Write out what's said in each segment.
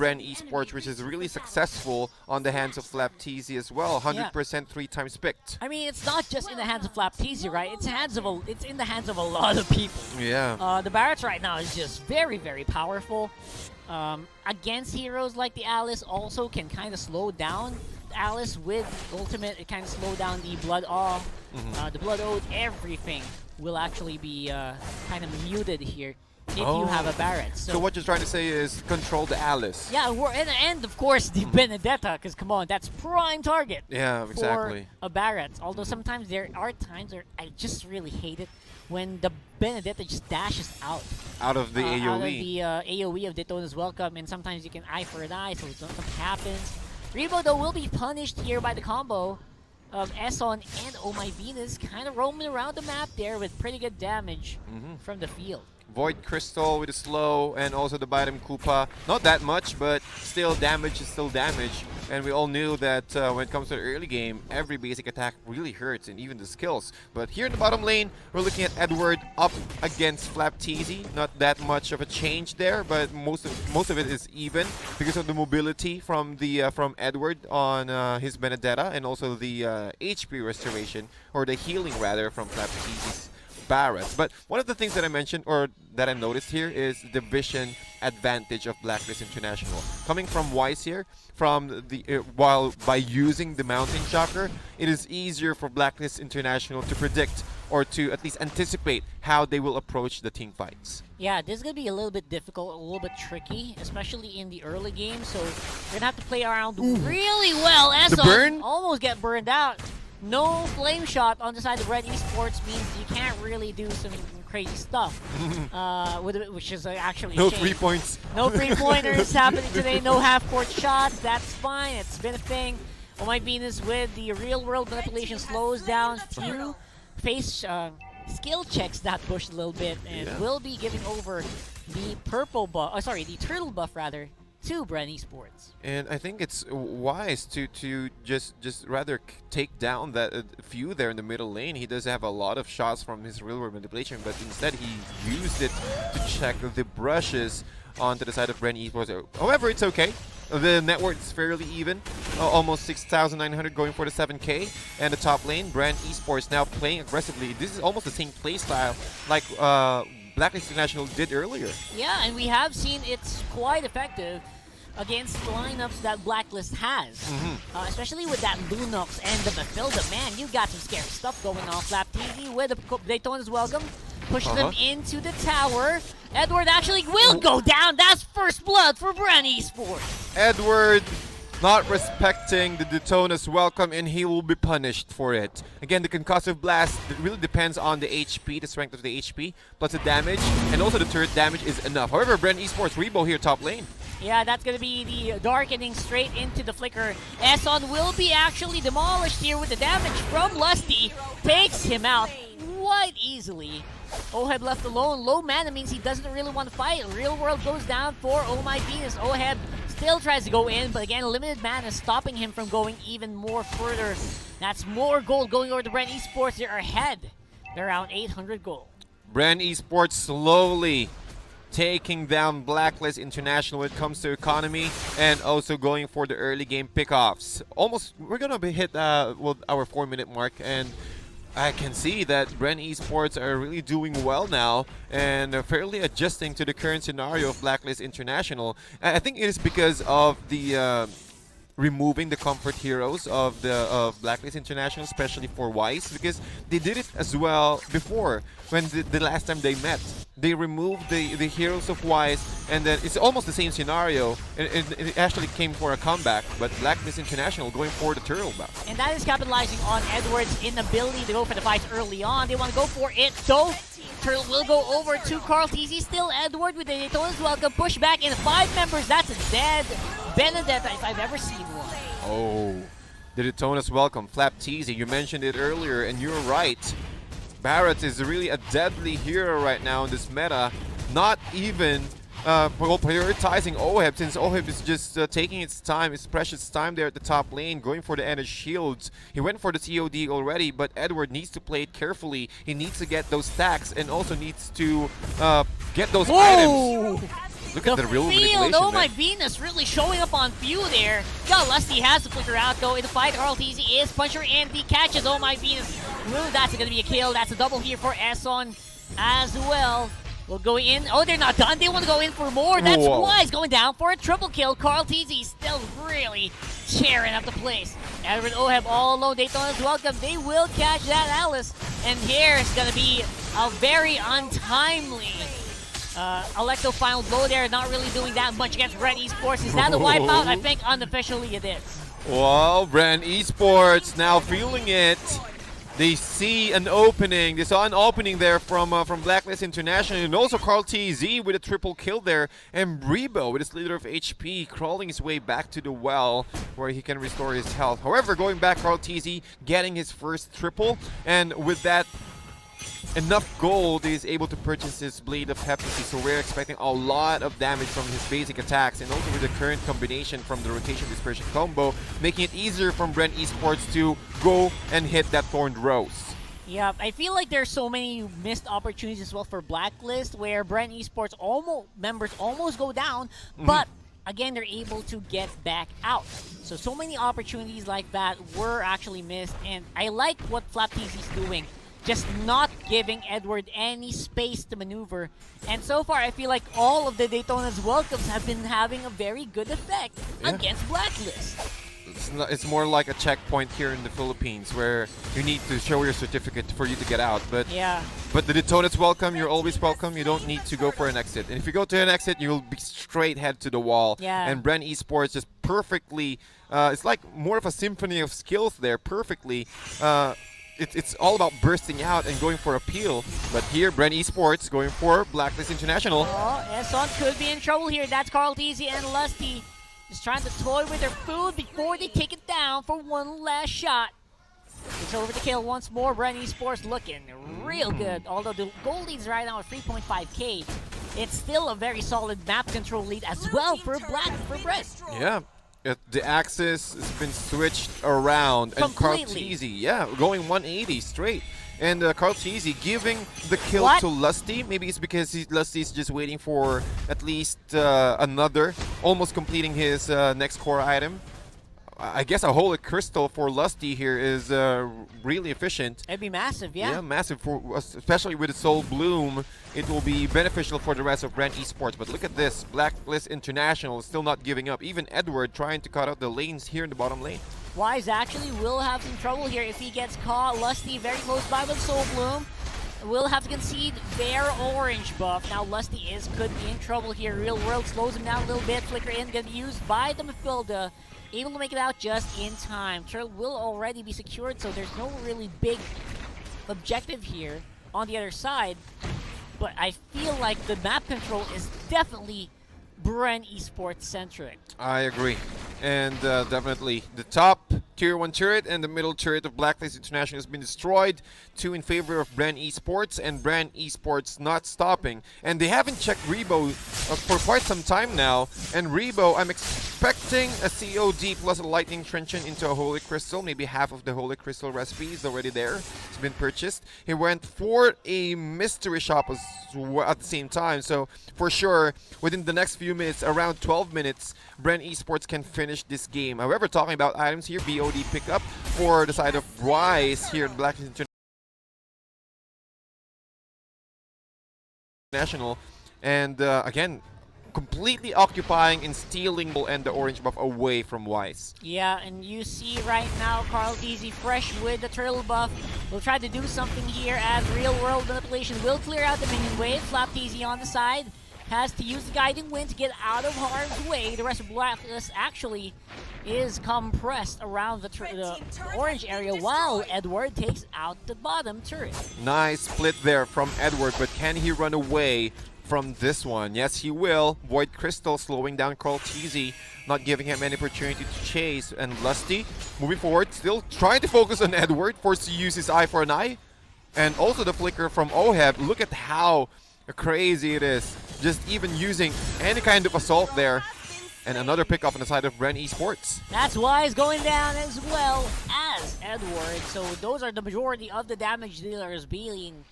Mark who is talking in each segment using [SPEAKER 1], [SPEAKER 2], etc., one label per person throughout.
[SPEAKER 1] Bren Esports, which is really successful on the hands of Flapteasy as well. 100% 3 times picked.
[SPEAKER 2] I mean, it's not just in the hands of Flapteasy, right? It's in the hands of a lot of people.
[SPEAKER 1] Yeah.
[SPEAKER 2] The Barrett right now is just very, very powerful. Against heroes like the Alice also can kind of slow down Alice with ultimate. It kind of slow down the Blood Awe, the Blood Ode. Everything will actually be kind of muted here if you have a Barrett.
[SPEAKER 1] So what you're trying to say is control the Alice.
[SPEAKER 2] Yeah, and of course the Benedetta, because come on, that's prime target.
[SPEAKER 1] Yeah, exactly.
[SPEAKER 2] For a Barrett. Although sometimes there are times where I just really hate it when the Benedetta just dashes out.
[SPEAKER 1] Out of the AoE.
[SPEAKER 2] Out of the AoE of Daytona's Welcome, and sometimes you can eye for an eye, so something happens. Rebo, though, will be punished here by the combo of Esson and Oh My Venus, kind of roaming around the map there with pretty good damage from the field.
[SPEAKER 1] Void Crystal with a slow, and also the Biden Koopa. Not that much, but still damage is still damage. And we all knew that when it comes to the early game, every basic attack really hurts, and even the skills. But here in the bottom lane, we're looking at Edward up against Flapteasy. Not that much of a change there, but most of it is even because of the mobility from Edward on his Benedetta, and also the HP restoration, or the healing rather, from Flapteasy's Barrett. But one of the things that I mentioned, or that I noticed here, is the vision advantage of Blacklist International. Coming from Wise here, from the while by using the Mountain Shocker, it is easier for Blacklist International to predict or to at least anticipate how they will approach the team fights.
[SPEAKER 2] Yeah, this is going to be a little bit difficult, a little bit tricky, especially in the early game, so we're going to have to play around really well.
[SPEAKER 1] The burn?
[SPEAKER 2] Almost get burned out. No flame shot on the side of Red Esports means you can't really do some crazy stuff, which is actually
[SPEAKER 1] no
[SPEAKER 2] a shame.
[SPEAKER 1] 3 points.
[SPEAKER 2] No 3-pointers happening today, no half-court shots, that's fine, it's been a thing. Oh My Venus with the real-world manipulation slows down few face skill checks that push a little bit, and will be giving over the purple buff, the turtle buff rather, to Bren Esports.
[SPEAKER 1] And I think it's wise to just rather take down that few there in the middle lane. He does have a lot of shots from his real-world manipulation, but instead he used it to check the brushes onto the side of Bren Esports. However, it's okay. The network is fairly even. Almost 6,900 going for the 7K. And the top lane, Bren Esports now playing aggressively. This is almost the same play style like Blacklist International did earlier.
[SPEAKER 2] Yeah, and we have seen it's quite effective against lineups that Blacklist has. Especially with that Lunox and the Mathilda. Man, you got some scary stuff going on. Flapteasy with the Daytona's Welcome. Push them into the tower. Edward actually will go down. That's first blood for Bren Esports.
[SPEAKER 1] Edward not respecting the Daytona's Welcome, and he will be punished for it. Again, the concussive blast really depends on the HP, the strength of the HP, plus the damage, and also the turret damage is enough. However, Bren Esports Rebo here top lane.
[SPEAKER 2] Yeah, that's going to be the darkening straight into the flicker. Esson will be actually demolished here with the damage from Lusty. Takes him out quite easily. Oheb left alone. Low mana means he doesn't really want to fight. Real world goes down for Oh My Venus. Oheb still tries to go in, but again, limited mana stopping him from going even more further. That's more gold going over to Bren Esports. They're ahead. They're around 800 gold.
[SPEAKER 1] Bren Esports slowly taking down Blacklist International when it comes to economy, and also going for the early game pickoffs. Almost, we're gonna be hit our 4-minute mark, and I can see that Bren Esports are really doing well now and fairly adjusting to the current scenario of Blacklist International. I think it is because of the removing the comfort heroes of Blacklist International, especially for Wise, because they did it as well before when the last time they met. They removed the heroes of Wise, and then it's almost the same scenario. It actually came for a comeback, but Blacklist International going for the turtle buff.
[SPEAKER 2] And that is capitalizing on Edward's inability to go for the fight early on. They want to go for it, though. Turtle will go over to Carl TZ. Still Edward with the Daytona's Welcome. Push back in 5 members. That's a dead Benedetta if I've ever seen one.
[SPEAKER 1] Oh, the Daytona's Welcome. Flapteasy, you mentioned it earlier, and you're right. Barrett is really a deadly hero right now in this meta. Not even prioritizing Oheb, since Oheb is just taking its time, its precious time there at the top lane, going for the Energy Shields. He went for the COD already, but Edward needs to play it carefully. He needs to get those stacks and also needs to get those items. Look at the real manipulation,
[SPEAKER 2] oh my
[SPEAKER 1] man.
[SPEAKER 2] Venus, really showing up on few there. Got Lusty has to flicker out though in the fight. RLTZ is puncher and the catches. Oh my Venus. Ooh, that's gonna be a kill. That's a double here for Esson as well. Well, going in. Oh, they're not done. They want to go in for more. That's Wise going down for a triple kill. Carl TZ still really tearing up the place. Edward Oheb all alone. Daytona's welcome. They will catch that Alice. And here it's going to be a very untimely Electo final blow there. Not really doing that much against Bren Esports. Is that a wipeout? I think unofficially it is.
[SPEAKER 1] Well, Bren Esports now feeling it. They see an opening. They saw an opening there from Blacklist International, and also Carl TZ with a triple kill there, and Rebo with his leader of HP crawling his way back to the well where he can restore his health. However, going back, Carl TZ getting his first triple, and with that enough gold, he is able to purchase his Blade of Heptasy, so we're expecting a lot of damage from his basic attacks, and also with the current combination from the rotation dispersion combo, making it easier from Bren Esports to go and hit that Thorned Rose.
[SPEAKER 2] Yeah, I feel like there's so many missed opportunities as well for Blacklist, where Bren Esports members almost go down, but again, they're able to get back out. So many opportunities like that were actually missed, and I like what FlapTZ is doing. Just not giving Edward any space to maneuver. And so far, I feel like all of the Daytona's welcomes have been having a very good effect against Blacklist.
[SPEAKER 1] It's more like a checkpoint here in the Philippines where you need to show your certificate for you to get out. But but the Daytona's welcome, you're always welcome. You don't need to go for an exit. And if you go to an exit, you'll be straight head to the wall. And Bren Esports just perfectly, it's like more of a symphony of skills there, perfectly. It's all about bursting out and going for a peel. But here, Bren Esports going for Blacklist International.
[SPEAKER 2] Oh, Esson could be in trouble here. That's Carl TZ and Lusty. Just trying to toy with their food before they take it down for one last shot. It's over to kill once more. Bren Esports looking real good. Although the goal lead's right now at 3.5k. It's still a very solid map control lead as well for Bren.
[SPEAKER 1] Yeah. The axis has been switched around, and Carl TZ, going 180 straight. And Carl TZ giving the kill to Lusty. Maybe it's because Lusty is just waiting for at least another, almost completing his next core item. I guess a Holy Crystal for Lusty here is really efficient.
[SPEAKER 2] It'd be massive,
[SPEAKER 1] Yeah, massive, especially with the Soul Bloom. It will be beneficial for the rest of Bren Esports. But look at this, Blacklist International is still not giving up. Even Edward trying to cut out the lanes here in the bottom lane.
[SPEAKER 2] Wise actually will have some trouble here if he gets caught. Lusty very close by with Soul Bloom. Will have to concede their orange buff. Now Lusty could be in trouble here. Real World slows him down a little bit. Flicker in, gonna be used by the Mafilda. Able to make it out just in time. Turtle will already be secured, so there's no really big objective here on the other side. But I feel like the map control is definitely Bren Esports centric.
[SPEAKER 1] I agree. And definitely the top tier 1 turret and the middle turret of Blacklist International has been destroyed. 2 in favor of Bren Esports, and Bren Esports not stopping. And they haven't checked Rebo for quite some time now. And Rebo, I'm expecting a COD plus a Lightning Trenchant into a Holy Crystal. Maybe half of the Holy Crystal recipe is already there. It's been purchased. He went for a Mystery Shop at the same time. So for sure, within the next few minutes, around 12 minutes, Bren Esports can finish this game. However, talking about items here, BOD pickup for the side of Wise here in Blacklist International. And again, completely occupying and stealing and the orange buff away from Wise.
[SPEAKER 2] Yeah, and you see right now Carl TZ fresh with the turtle buff. Will try to do something here as Real World Manipulation will clear out the minion wave. FlapTZ on the side. Has to use the Guiding Wind to get out of harm's way. The rest of Blacklist actually is compressed around the orange area while Edward takes out the bottom turret.
[SPEAKER 1] Nice split there from Edward, but can he run away from this one? Yes, he will. Void Crystal slowing down Carl TZ, not giving him any opportunity to chase. And Lusty moving forward, still trying to focus on Edward, forced to use his eye for an eye. And also the flicker from Oheb. Look at how crazy it is. Just even using any kind of assault there. And another pickup on the side of Bren Esports.
[SPEAKER 2] That's Wise going down as well as Edward. So those are the majority of the damage dealers being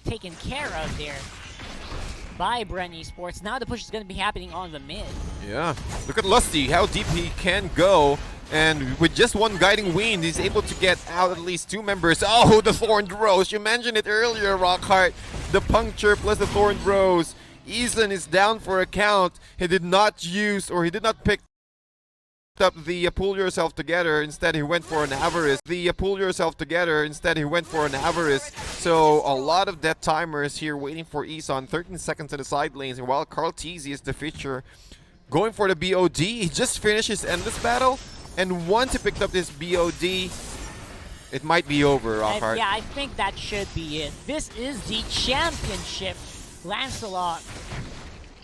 [SPEAKER 2] taken care of there. by Bren Esports. Now the push is going to be happening on the mid.
[SPEAKER 1] Yeah, look at Lusty, how deep he can go. And with just one guiding wind, he's able to get out at least 2 members. Oh, the Thorned Rose. You mentioned it earlier, Rockhart. The puncture plus the Thorned Rose. Eason is down for a count. He did not use, or he did not pick up the pull yourself together. Instead, he went for an Avarice. So a lot of death timers here waiting for Eason. 13 seconds in the side lanes. And while Carl Teasy is the feature, going for the BOD. He just finished his Endless Battle. And once he picked up this BOD, it might be over, Rockhart.
[SPEAKER 2] Yeah, I think that should be it. This is the championship, Lancelot.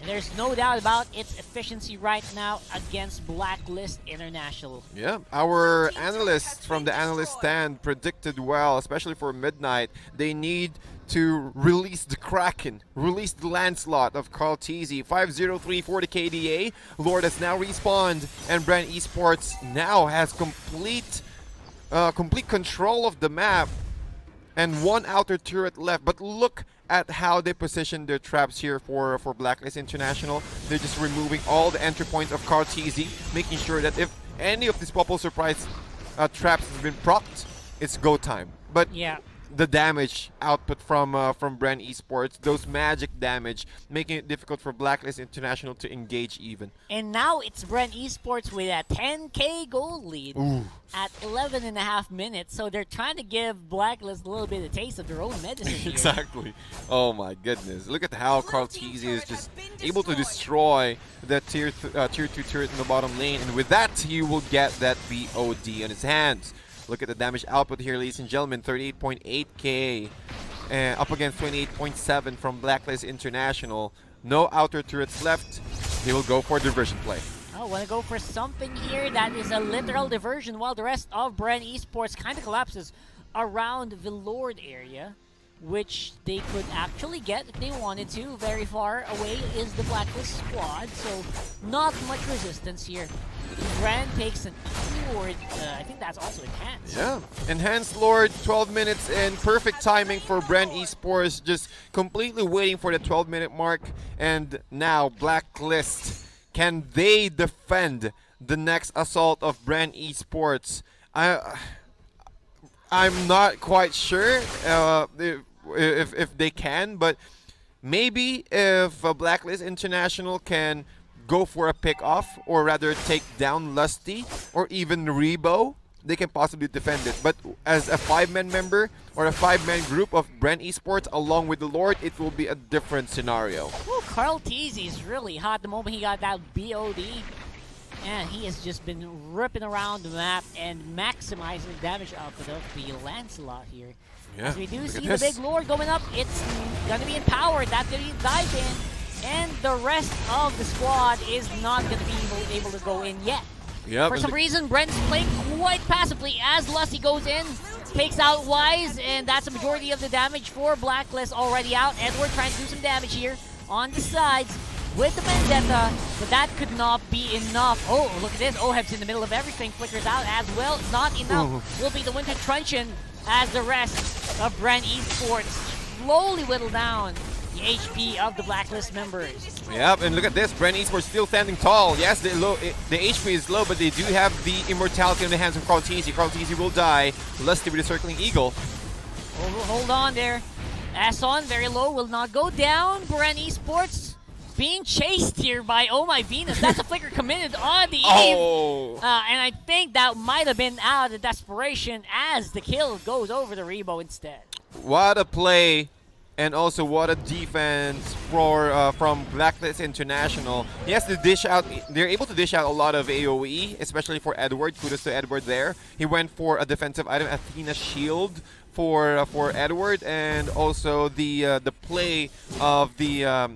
[SPEAKER 2] And there's no doubt about its efficiency right now against Blacklist International.
[SPEAKER 1] Yeah, our analysts from the analyst stand predicted well, especially for Midnight. They need to release the Kraken, release the Lancelot of Carl Teasy. 5-0-3 for the KDA. Lord has now respawned, and Bren Esports now has complete control of the map and 1 outer turret left. But look at how they position their traps here for Blacklist International. They're just removing all the entry points of Carl Teasy, making sure that if any of these Popple Surprise traps has been procced, it's go time. But
[SPEAKER 2] yeah,
[SPEAKER 1] the damage output from Bren Esports, those magic damage, making it difficult for Blacklist International to engage even.
[SPEAKER 2] And now it's Bren Esports with a 10k gold lead.
[SPEAKER 1] Ooh.
[SPEAKER 2] At 11.5 minutes, so they're trying to give Blacklist a little bit of taste of their own medicine here.
[SPEAKER 1] Exactly. Oh my goodness. Look at how Carl Teasy is just able to destroy the tier 2 turret in the bottom lane, and with that he will get that BOD in his hands. Look at the damage output here, ladies and gentlemen. 38.8k up against 28.7 from Blacklist International. No outer turrets left. They will go for diversion play.
[SPEAKER 2] I want to go for something here that is a literal diversion, while the rest of Bren Esports kind of collapses around the Lord area, which they could actually get if they wanted to. Very far away is the Blacklist squad, so not much resistance here. Bren takes an Lord. I think that's also enhanced.
[SPEAKER 1] Yeah, enhanced Lord, 12 minutes in. Perfect timing for Bren Esports, just completely waiting for the 12-minute mark. And now Blacklist. Can they defend the next assault of Bren Esports? I'm not quite sure if they can, but maybe if Blacklist International can go for a pick-off, or rather take down Lusty, or even Rebo, they can possibly defend it. But as a 5-man member, or a 5-man group of Bren Esports along with the Lord, it will be a different scenario.
[SPEAKER 2] Ooh, Carl Teasy is really hot the moment he got that BOD. And he has just been ripping around the map and maximizing the damage output of the Lancelot here.
[SPEAKER 1] Yeah,
[SPEAKER 2] As we do see the big Lord going up, it's going to be empowered. That's going to be dive in. And the rest of the squad is not going to be able to go in yet.
[SPEAKER 1] Yep,
[SPEAKER 2] For some reason, Bren's playing quite passively as Lusty goes in, takes out Wise, and that's a majority of the damage for Blacklist already out. Edward trying to do some damage here on the sides with the Vendetta, but that could not be enough. Oh, look at this. Oheb's in the middle of everything, flickers out as well. Not enough. Will be the Winter Truncheon as the rest of Bren Esports slowly whittle down the HP of the Blacklist members.
[SPEAKER 1] Yep, and look at this. Bren Esports still standing tall. Yes, the HP is low, but they do have the immortality in the hands of Carl Teasy. Carl Teasy will die. Lusty with the circling eagle.
[SPEAKER 2] Hold on there. Asson, very low, will not go down. Bren Esports being chased here by Oh My Venus. That's a flicker committed on the Eve.
[SPEAKER 1] Oh!
[SPEAKER 2] And I think that might have been out of desperation as the kill goes over the Rebo instead.
[SPEAKER 1] What a play. And also, what a defense from Blacklist International. Yes, they're able to dish out a lot of AoE, especially for Edward. Kudos to Edward there. He went for a defensive item, Athena Shield for Edward, and also the play of the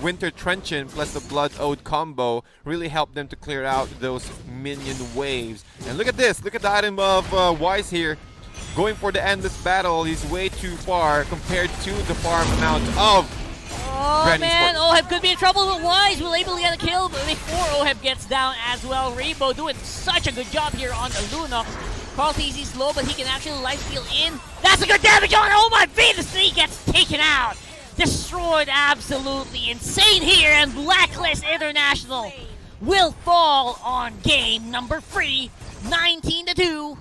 [SPEAKER 1] Winter Truncheon plus the Blood Ode combo really helped them to clear out those minion waves. And look at this. Look at the item of Wise here. Going for the Endless Battle, he's way too far compared to the farm amount of
[SPEAKER 2] Oh man, Oheb could be in trouble, but Wise will able to get a kill before Oheb gets down as well. Rebo doing such a good job here on the Lunox. Carl Teasy's slow, but he can actually lifesteal in. That's a good damage on Oh My Venus! He gets taken out destroyed absolutely insane here, and Blacklist International will fall on game number 3, 19-2.